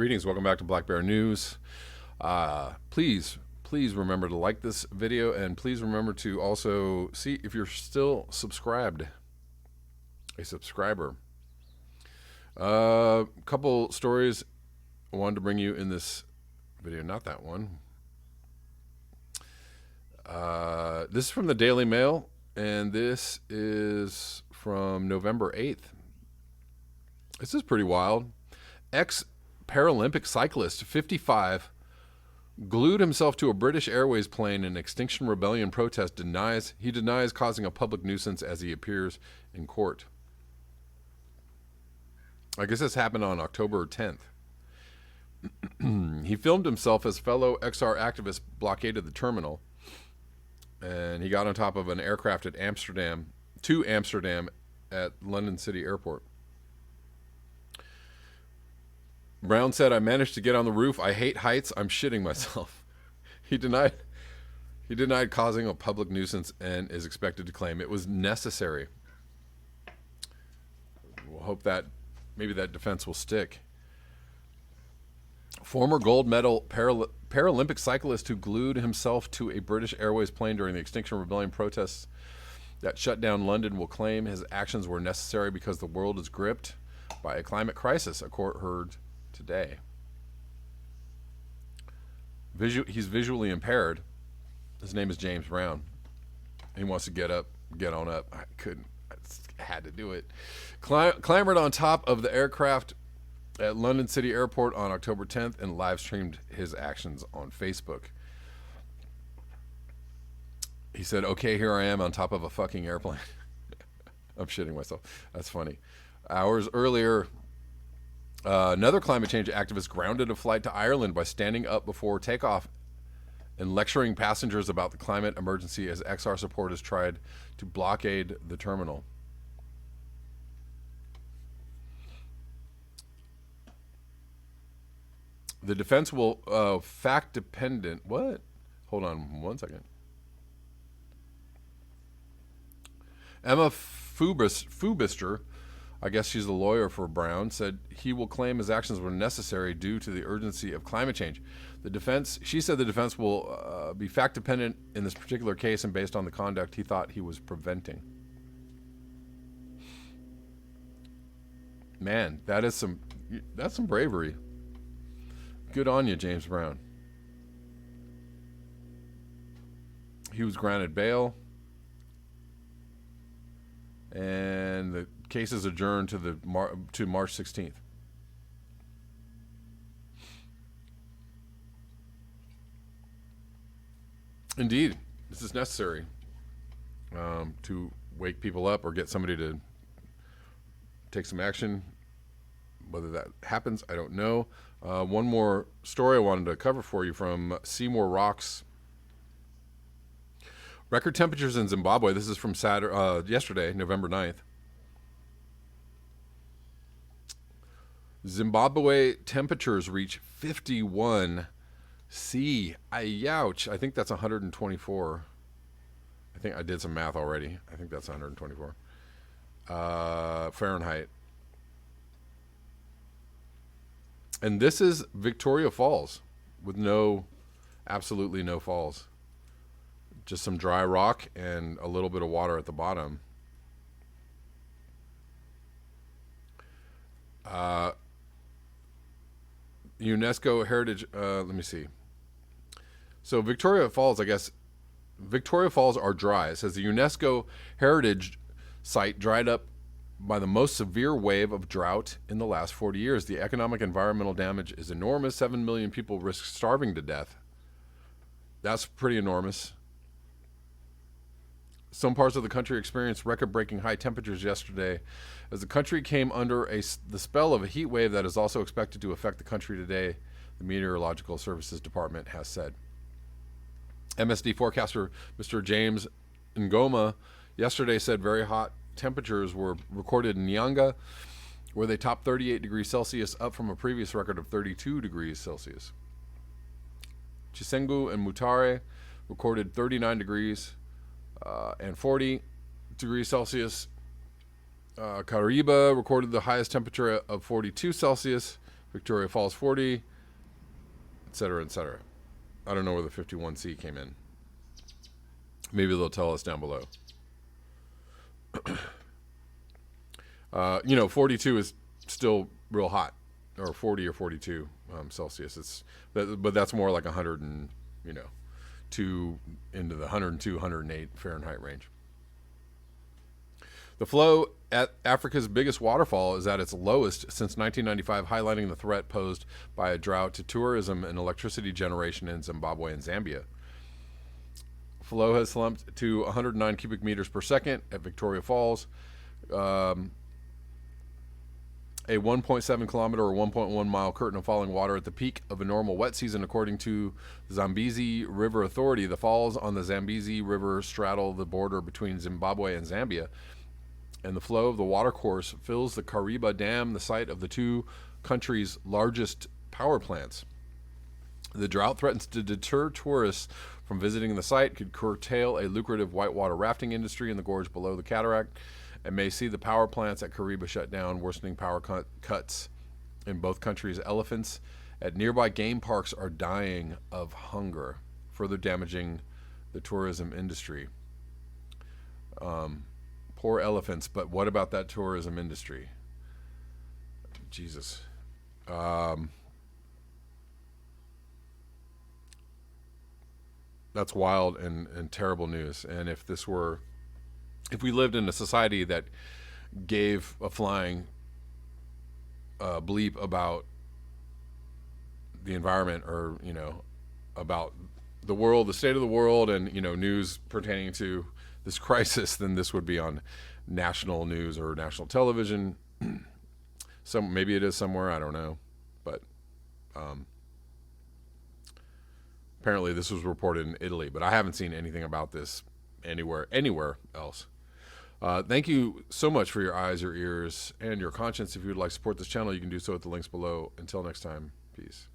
Greetings, welcome back to Black Bear News. Please remember to like this video, and please remember to also see if you're still subscribed, a subscriber. Couple stories I wanted to bring you in this video, not that one. This is from the Daily Mail, and this is from November 8th. This is pretty wild. Ex-Paralympic cyclist, 55, glued himself to a British Airways plane in Extinction Rebellion protest. He denies causing a public nuisance as he appears in court. I guess this happened on October 10th. He filmed himself as fellow XR activists blockaded the terminal, and he got on top of an aircraft at Amsterdam at London City Airport. Brown said, "I managed to get on the roof. I hate heights. I'm shitting myself." He denied causing a public nuisance and is expected to claim it was necessary. We'll hope that maybe that defense will stick. Former gold medal Paralympic cyclist who glued himself to a British Airways plane during the Extinction Rebellion protests that shut down London will claim his actions were necessary because the world is gripped by a climate crisis, a court heard today. He's visually impaired. His name is James Brown. He wants to get on up. I couldn't. I had to do it. Clambered on top of the aircraft at London City Airport on October 10th and live streamed his actions on Facebook. He said, "Okay, here I am on top of a fucking airplane." I'm shitting myself. That's funny. Hours earlier, another climate change activist grounded a flight to Ireland by standing up before takeoff and lecturing passengers about the climate emergency as XR supporters tried to blockade the terminal. The defense will fact-dependent. What? Hold on 1 second. Emma Fubister, I guess she's the lawyer for Brown, said he will claim his actions were necessary due to the urgency of climate change. She said the defense will be fact-dependent in this particular case and based on the conduct he thought he was preventing. Man, that's some bravery. Good on you, James Brown. He was granted bail, and the case is adjourned to March 16th. Indeed, this is necessary to wake people up or get somebody to take some action. Whether that happens, I don't know. One more story I wanted to cover for you from Seymour Rocks. Record temperatures in Zimbabwe. This is from yesterday, November 9th. Zimbabwe temperatures reach 51 C. Ouch. I think that's 124. I think I did some math already. I think that's 124 Fahrenheit. And this is Victoria Falls with absolutely no falls. Just some dry rock and a little bit of water at the bottom. UNESCO Heritage, let me see. So Victoria Falls, I guess, Victoria Falls are dry. It says the UNESCO Heritage Site dried up by the most severe wave of drought in the last 40 years. The economic environmental damage is enormous. 7 million people risk starving to death. That's pretty enormous. Some parts of the country experienced record-breaking high temperatures yesterday as the country came under the spell of a heat wave that is also expected to affect the country today, the Meteorological Services Department has said. MSD forecaster Mr. James Ngoma yesterday said very hot temperatures were recorded in Nyanga, where they topped 38 degrees Celsius, up from a previous record of 32 degrees Celsius. Chisengu and Mutare recorded 39 degrees and 40 degrees Celsius. Kariba recorded the highest temperature of 42 Celsius. Victoria Falls 40, etc., etc. I don't know where the 51C came in. Maybe they'll tell us down below. 42 is still real hot, or 40 or 42 Celsius. But that's more like 100 and, two into the 102, 108 Fahrenheit range. The flow at Africa's biggest waterfall is at its lowest since 1995, highlighting the threat posed by a drought to tourism and electricity generation in Zimbabwe and Zambia. Flow has slumped to 109 cubic meters per second at Victoria Falls. A 1.7 kilometer or 1.1 mile curtain of falling water at the peak of a normal wet season, according to the Zambezi River Authority. The falls on the Zambezi River straddle the border between Zimbabwe and Zambia, and the flow of the watercourse fills the Kariba Dam, the site of the two countries' largest power plants. The drought threatens to deter tourists from visiting the site, could curtail a lucrative whitewater rafting industry in the gorge below the cataract, and may see the power plants at Kariba shut down, worsening power cuts in both countries. Elephants at nearby game parks are dying of hunger, further damaging the tourism industry. Poor elephants, but what about that tourism industry? Jesus. That's wild and terrible news. And if we lived in a society that gave a flying bleep about the environment, or about the world, the state of the world, and news pertaining to this crisis, then this would be on national news or national television. Maybe it is somewhere, I don't know, but apparently this was reported in Italy, but I haven't seen anything about this anywhere else. Thank you so much for your eyes, your ears, and your conscience. If you would like to support this channel, you can do so at the links below. Until next time, peace.